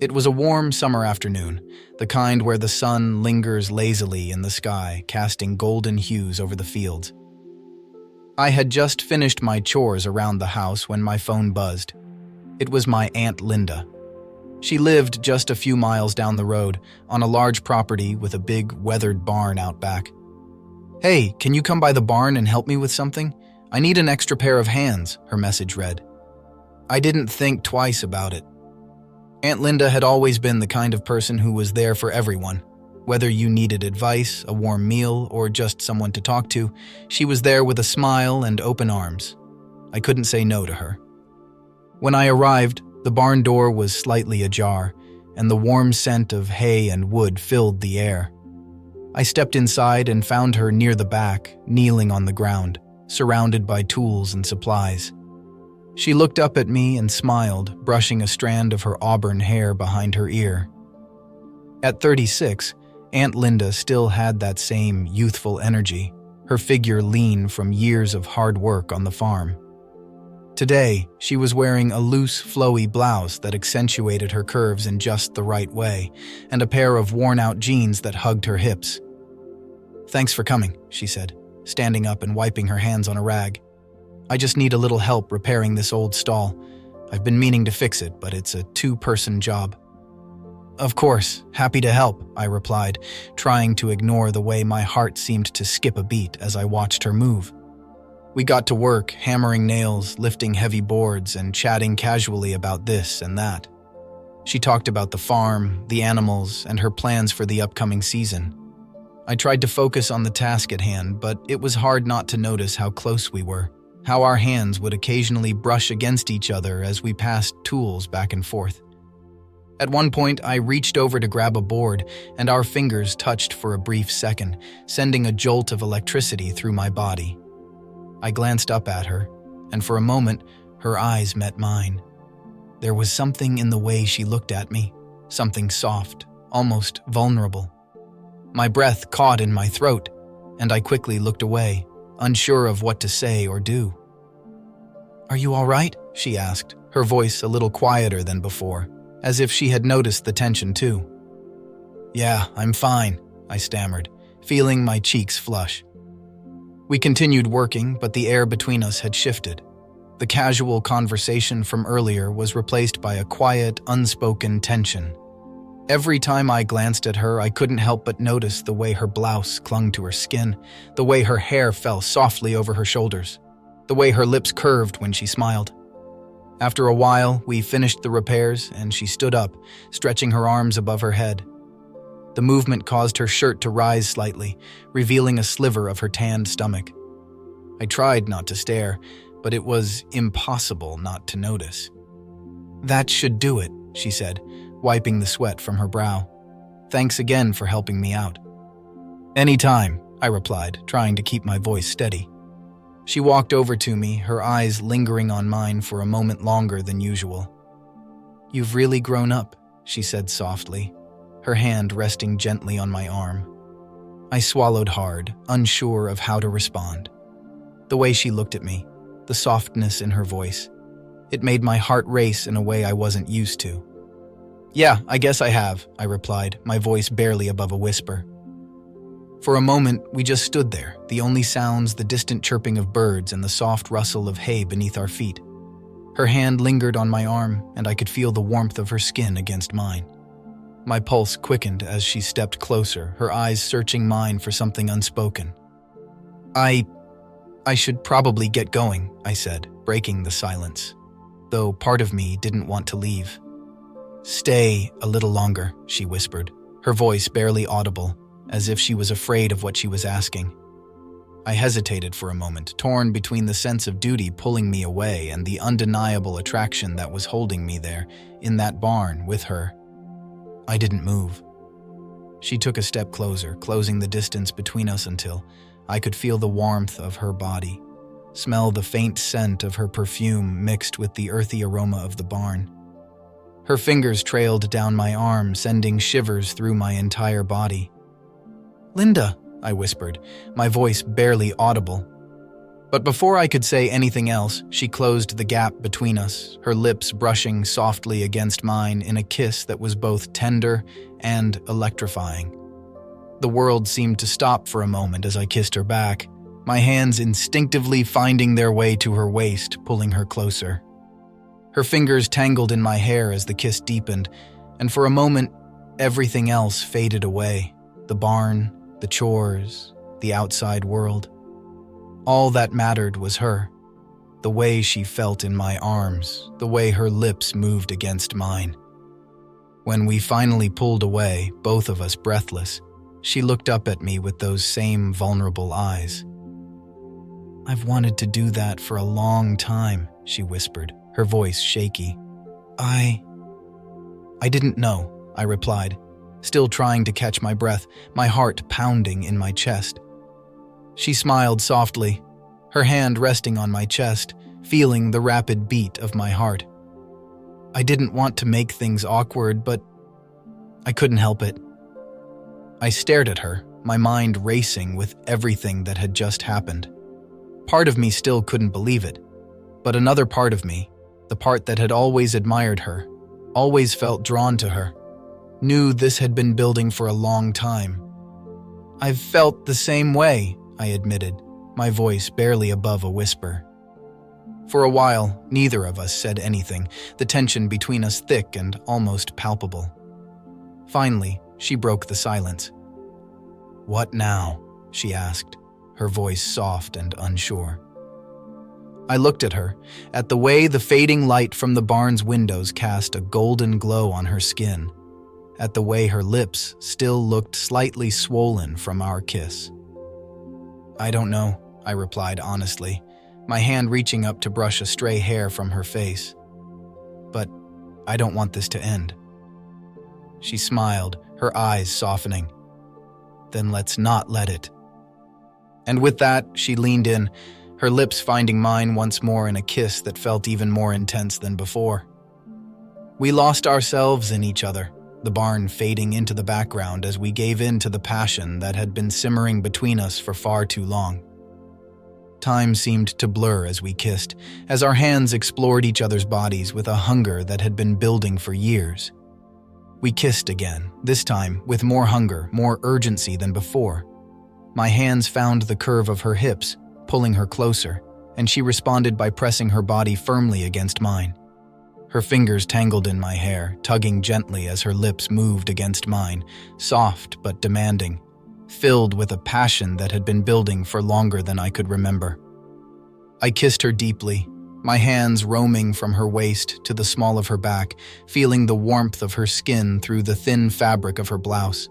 It was a warm summer afternoon, the kind where the sun lingers lazily in the sky, casting golden hues over the fields. I had just finished my chores around the house when my phone buzzed. It was my Aunt Linda. She lived just a few miles down the road, on a large property with a big, weathered barn out back. "Hey, can you come by the barn and help me with something? I need an extra pair of hands," her message read. I didn't think twice about it. Aunt Linda had always been the kind of person who was there for everyone. Whether you needed advice, a warm meal, or just someone to talk to, she was there with a smile and open arms. I couldn't say no to her. When I arrived, the barn door was slightly ajar, and the warm scent of hay and wood filled the air. I stepped inside and found her near the back, kneeling on the ground, surrounded by tools and supplies. She looked up at me and smiled, brushing a strand of her auburn hair behind her ear. At 36, Aunt Linda still had that same youthful energy, her figure lean from years of hard work on the farm. Today, she was wearing a loose, flowy blouse that accentuated her curves in just the right way, and a pair of worn-out jeans that hugged her hips. "Thanks for coming," she said, standing up and wiping her hands on a rag. "I just need a little help repairing this old stall. I've been meaning to fix it, but it's a two-person job." "Of course, happy to help," I replied, trying to ignore the way my heart seemed to skip a beat as I watched her move. We got to work, hammering nails, lifting heavy boards, and chatting casually about this and that. She talked about the farm, the animals, and her plans for the upcoming season. I tried to focus on the task at hand, but it was hard not to notice how close we were, how our hands would occasionally brush against each other as we passed tools back and forth. At one point, I reached over to grab a board, and our fingers touched for a brief second, sending a jolt of electricity through my body. I glanced up at her, and for a moment, her eyes met mine. There was something in the way she looked at me, something soft, almost vulnerable. My breath caught in my throat, and I quickly looked away, unsure of what to say or do. "Are you all right?" she asked, her voice a little quieter than before, as if she had noticed the tension too. "Yeah, I'm fine," I stammered, feeling my cheeks flush. We continued working, but the air between us had shifted. The casual conversation from earlier was replaced by a quiet, unspoken tension. Every time I glanced at her, I couldn't help but notice the way her blouse clung to her skin, the way her hair fell softly over her shoulders, the way her lips curved when she smiled. After a while, we finished the repairs, and she stood up, stretching her arms above her head. The movement caused her shirt to rise slightly, revealing a sliver of her tanned stomach. I tried not to stare, but it was impossible not to notice. "That should do it," she said, wiping the sweat from her brow. "Thanks again for helping me out." "Anytime," I replied, trying to keep my voice steady. She walked over to me, her eyes lingering on mine for a moment longer than usual. "You've really grown up," she said softly, her hand resting gently on my arm. I swallowed hard, unsure of how to respond. The way she looked at me, the softness in her voice, it made my heart race in a way I wasn't used to. "Yeah, I guess I have," I replied, my voice barely above a whisper. For a moment, we just stood there, the only sounds the distant chirping of birds and the soft rustle of hay beneath our feet. Her hand lingered on my arm, and I could feel the warmth of her skin against mine. My pulse quickened as she stepped closer, her eyes searching mine for something unspoken. I should probably get going," I said, breaking the silence, though part of me didn't want to leave. "Stay a little longer," she whispered, her voice barely audible, as if she was afraid of what she was asking. I hesitated for a moment, torn between the sense of duty pulling me away and the undeniable attraction that was holding me there, in that barn, with her. I didn't move. She took a step closer, closing the distance between us until I could feel the warmth of her body, smell the faint scent of her perfume mixed with the earthy aroma of the barn. Her fingers trailed down my arm, sending shivers through my entire body. "Linda," I whispered, my voice barely audible. But before I could say anything else, she closed the gap between us, her lips brushing softly against mine in a kiss that was both tender and electrifying. The world seemed to stop for a moment as I kissed her back, my hands instinctively finding their way to her waist, pulling her closer. Her fingers tangled in my hair as the kiss deepened, and for a moment, everything else faded away. The barn, the chores, the outside world. All that mattered was her, the way she felt in my arms, the way her lips moved against mine. When we finally pulled away, both of us breathless, she looked up at me with those same vulnerable eyes. "I've wanted to do that for a long time," she whispered, her voice shaky. I didn't know," I replied, still trying to catch my breath, my heart pounding in my chest. She smiled softly, her hand resting on my chest, feeling the rapid beat of my heart. I didn't want to make things awkward, but I couldn't help it. I stared at her, my mind racing with everything that had just happened. Part of me still couldn't believe it, but another part of me, the part that had always admired her, always felt drawn to her, knew this had been building for a long time. "I've felt the same way," I admitted, my voice barely above a whisper. For a while, neither of us said anything, the tension between us thick and almost palpable. Finally, she broke the silence. "What now?" she asked, her voice soft and unsure. I looked at her, at the way the fading light from the barn's windows cast a golden glow on her skin, at the way her lips still looked slightly swollen from our kiss. "I don't know," I replied honestly, my hand reaching up to brush a stray hair from her face. "But I don't want this to end." She smiled, her eyes softening. "Then let's not let it." And with that, she leaned in, her lips finding mine once more in a kiss that felt even more intense than before. We lost ourselves in each other, the barn fading into the background as we gave in to the passion that had been simmering between us for far too long. Time seemed to blur as we kissed, as our hands explored each other's bodies with a hunger that had been building for years. We kissed again, this time with more hunger, more urgency than before. My hands found the curve of her hips, pulling her closer, and she responded by pressing her body firmly against mine. Her fingers tangled in my hair, tugging gently as her lips moved against mine, soft but demanding, filled with a passion that had been building for longer than I could remember. I kissed her deeply, my hands roaming from her waist to the small of her back, feeling the warmth of her skin through the thin fabric of her blouse.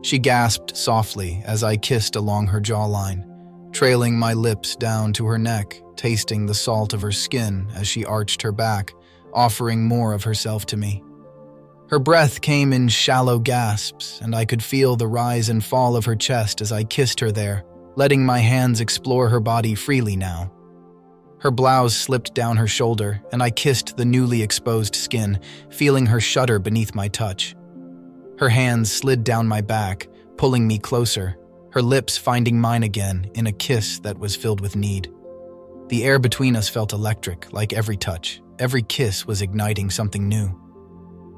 She gasped softly as I kissed along her jawline, trailing my lips down to her neck, tasting the salt of her skin as she arched her back, offering more of herself to me. Her breath came in shallow gasps, and I could feel the rise and fall of her chest as I kissed her there, letting my hands explore her body freely now. Her blouse slipped down her shoulder, and I kissed the newly exposed skin, feeling her shudder beneath my touch. Her hands slid down my back, pulling me closer, her lips finding mine again in a kiss that was filled with need. The air between us felt electric, like every touch, every kiss was igniting something new.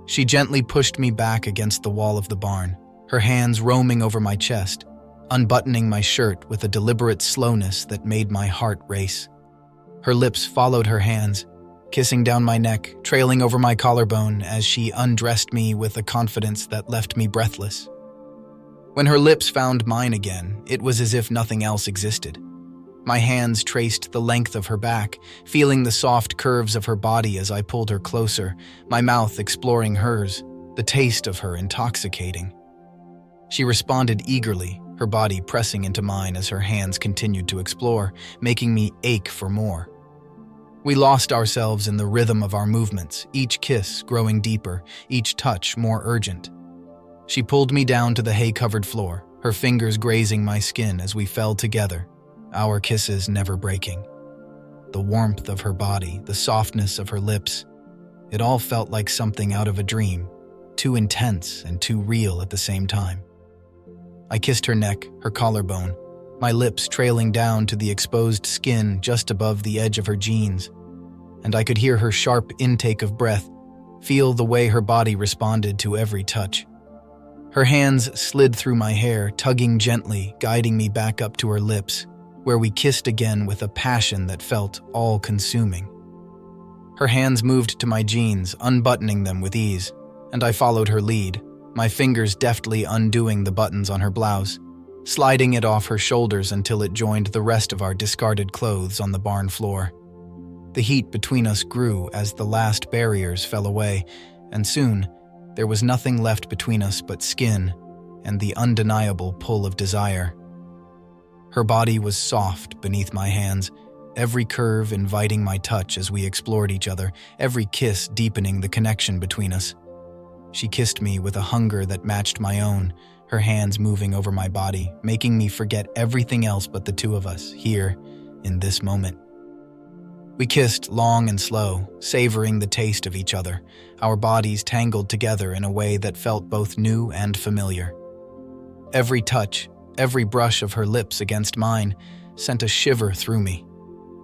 She gently pushed me back against the wall of the barn, her hands roaming over my chest, unbuttoning my shirt with a deliberate slowness that made my heart race. Her lips followed her hands, kissing down my neck, trailing over my collarbone as she undressed me with a confidence that left me breathless. When her lips found mine again, it was as if nothing else existed. My hands traced the length of her back, feeling the soft curves of her body as I pulled her closer, my mouth exploring hers, the taste of her intoxicating. She responded eagerly, her body pressing into mine as her hands continued to explore, making me ache for more. We lost ourselves in the rhythm of our movements, each kiss growing deeper, each touch more urgent. She pulled me down to the hay-covered floor, her fingers grazing my skin as we fell together, our kisses never breaking. The warmth of her body, the softness of her lips, it all felt like something out of a dream, too intense and too real at the same time. I kissed her neck, her collarbone, my lips trailing down to the exposed skin just above the edge of her jeans, and I could hear her sharp intake of breath, feel the way her body responded to every touch. Her hands slid through my hair, tugging gently, guiding me back up to her lips, where we kissed again with a passion that felt all-consuming. Her hands moved to my jeans, unbuttoning them with ease, and I followed her lead, my fingers deftly undoing the buttons on her blouse, sliding it off her shoulders until it joined the rest of our discarded clothes on the barn floor. The heat between us grew as the last barriers fell away, and soon there was nothing left between us but skin and the undeniable pull of desire. Her body was soft beneath my hands, every curve inviting my touch as we explored each other, every kiss deepening the connection between us. She kissed me with a hunger that matched my own, her hands moving over my body, making me forget everything else but the two of us, here, in this moment. We kissed long and slow, savoring the taste of each other, our bodies tangled together in a way that felt both new and familiar. Every touch, every brush of her lips against mine sent a shiver through me,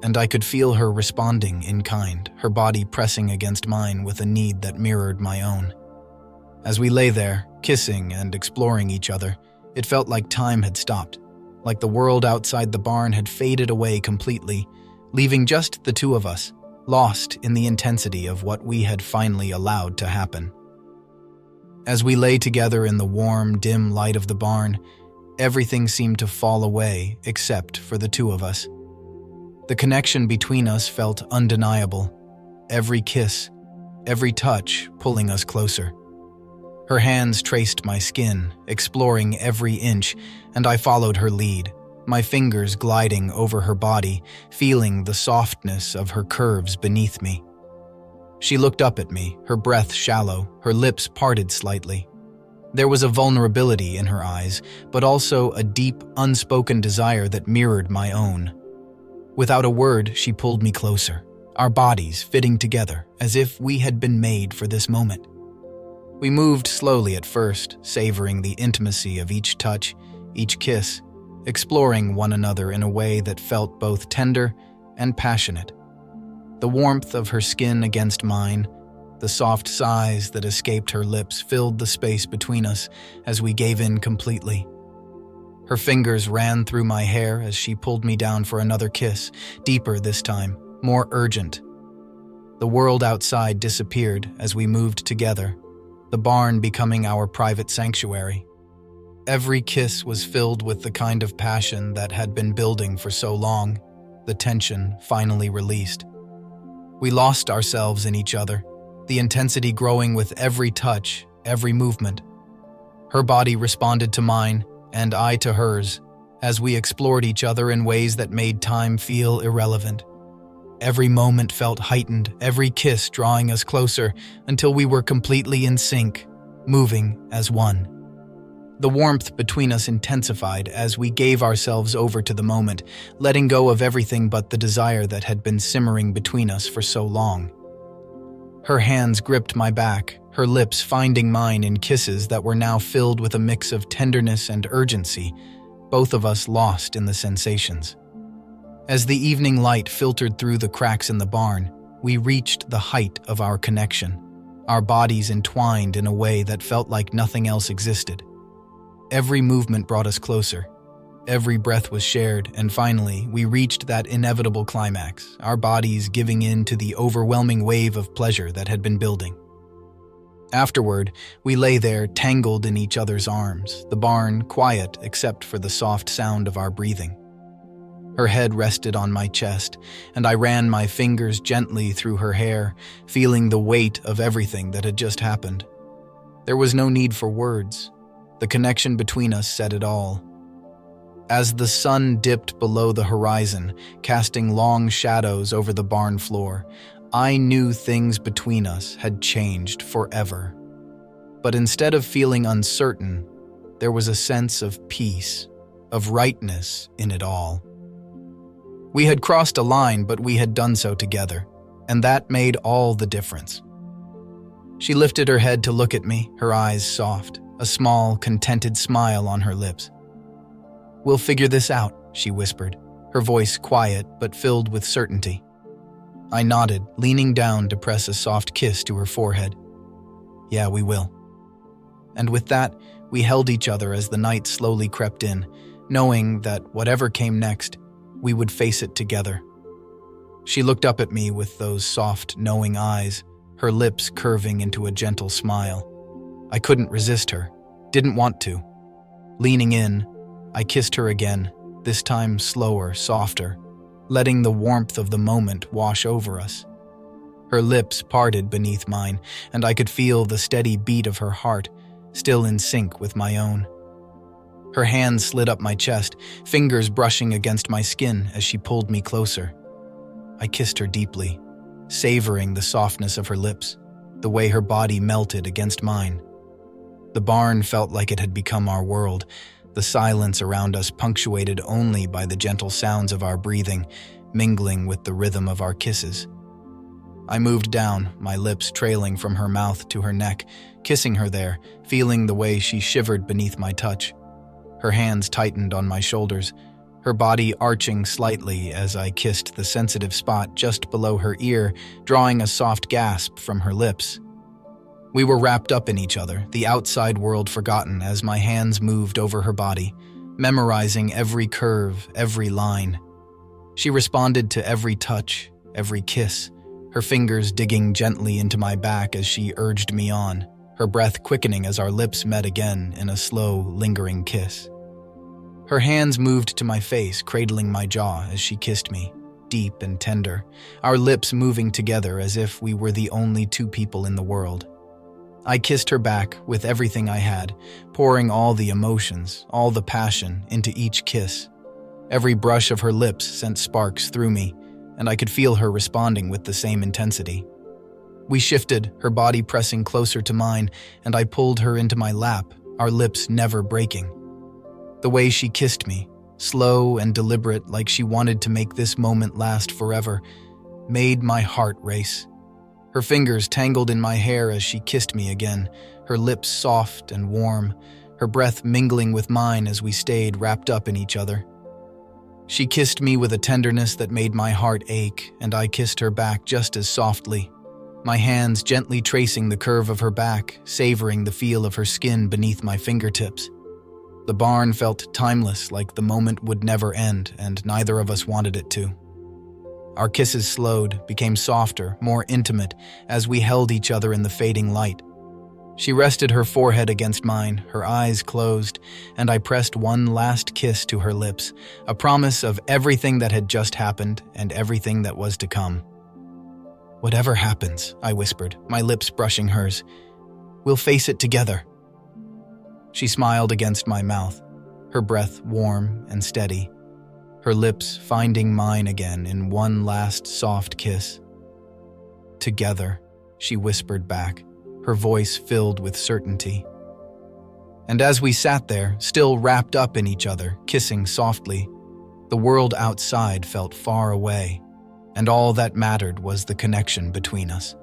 and I could feel her responding in kind, her body pressing against mine with a need that mirrored my own. As we lay there, kissing and exploring each other, it felt like time had stopped, like the world outside the barn had faded away completely, leaving just the two of us, lost in the intensity of what we had finally allowed to happen. As we lay together in the warm, dim light of the barn, everything seemed to fall away except for the two of us. The connection between us felt undeniable, every kiss, every touch pulling us closer. Her hands traced my skin, exploring every inch, and I followed her lead, my fingers gliding over her body, feeling the softness of her curves beneath me. She looked up at me, her breath shallow, her lips parted slightly. There was a vulnerability in her eyes, but also a deep, unspoken desire that mirrored my own. Without a word, she pulled me closer, our bodies fitting together as if we had been made for this moment. We moved slowly at first, savoring the intimacy of each touch, each kiss, exploring one another in a way that felt both tender and passionate. The warmth of her skin against mine, the soft sighs that escaped her lips filled the space between us as we gave in completely. Her fingers ran through my hair as she pulled me down for another kiss, deeper this time, more urgent. The world outside disappeared as we moved together, the barn becoming our private sanctuary. Every kiss was filled with the kind of passion that had been building for so long, the tension finally released. We lost ourselves in each other, the intensity growing with every touch, every movement. Her body responded to mine, and I to hers, as we explored each other in ways that made time feel irrelevant. Every moment felt heightened, every kiss drawing us closer until we were completely in sync, moving as one. The warmth between us intensified as we gave ourselves over to the moment, letting go of everything but the desire that had been simmering between us for so long. Her hands gripped my back, her lips finding mine in kisses that were now filled with a mix of tenderness and urgency, both of us lost in the sensations. As the evening light filtered through the cracks in the barn, we reached the height of our connection, our bodies entwined in a way that felt like nothing else existed. Every movement brought us closer. Every breath was shared, and finally, we reached that inevitable climax, our bodies giving in to the overwhelming wave of pleasure that had been building. Afterward, we lay there tangled in each other's arms, the barn quiet except for the soft sound of our breathing. Her head rested on my chest, and I ran my fingers gently through her hair, feeling the weight of everything that had just happened. There was no need for words. The connection between us said it all. As the sun dipped below the horizon, casting long shadows over the barn floor, I knew things between us had changed forever. But instead of feeling uncertain, there was a sense of peace, of rightness in it all. We had crossed a line, but we had done so together, and that made all the difference. She lifted her head to look at me, her eyes soft, a small, contented smile on her lips. "We'll figure this out," she whispered, her voice quiet but filled with certainty. I nodded, leaning down to press a soft kiss to her forehead. Yeah, we will. And with that, we held each other as the night slowly crept in, knowing that whatever came next, we would face it together. She looked up at me with those soft, knowing eyes, her lips curving into a gentle smile. I couldn't resist her, didn't want to. Leaning in, I kissed her again, this time slower, softer, letting the warmth of the moment wash over us. Her lips parted beneath mine, and I could feel the steady beat of her heart, still in sync with my own. Her hands slid up my chest, fingers brushing against my skin as she pulled me closer. I kissed her deeply, savoring the softness of her lips, the way her body melted against mine. The barn felt like it had become our world, the silence around us punctuated only by the gentle sounds of our breathing, mingling with the rhythm of our kisses. I moved down, my lips trailing from her mouth to her neck, kissing her there, feeling the way she shivered beneath my touch. Her hands tightened on my shoulders, her body arching slightly as I kissed the sensitive spot just below her ear, drawing a soft gasp from her lips. We were wrapped up in each other, the outside world forgotten as my hands moved over her body, memorizing every curve, every line. She responded to every touch, every kiss, her fingers digging gently into my back as she urged me on, her breath quickening as our lips met again in a slow, lingering kiss. Her hands moved to my face, cradling my jaw as she kissed me, deep and tender, our lips moving together as if we were the only two people in the world. I kissed her back with everything I had, pouring all the emotions, all the passion into each kiss. Every brush of her lips sent sparks through me, and I could feel her responding with the same intensity. We shifted, her body pressing closer to mine, and I pulled her into my lap, our lips never breaking. The way she kissed me, slow and deliberate like she wanted to make this moment last forever, made my heart race. Her fingers tangled in my hair as she kissed me again, her lips soft and warm, her breath mingling with mine as we stayed wrapped up in each other. She kissed me with a tenderness that made my heart ache, and I kissed her back just as softly, my hands gently tracing the curve of her back, savoring the feel of her skin beneath my fingertips. The barn felt timeless, like the moment would never end, and neither of us wanted it to. Our kisses slowed, became softer, more intimate, as we held each other in the fading light. She rested her forehead against mine, her eyes closed, and I pressed one last kiss to her lips, a promise of everything that had just happened and everything that was to come. Whatever happens, I whispered, my lips brushing hers, we'll face it together. She smiled against my mouth, her breath warm and steady, her lips finding mine again in one last soft kiss. Together, she whispered back, her voice filled with certainty. And as we sat there, still wrapped up in each other, kissing softly, the world outside felt far away, and all that mattered was the connection between us.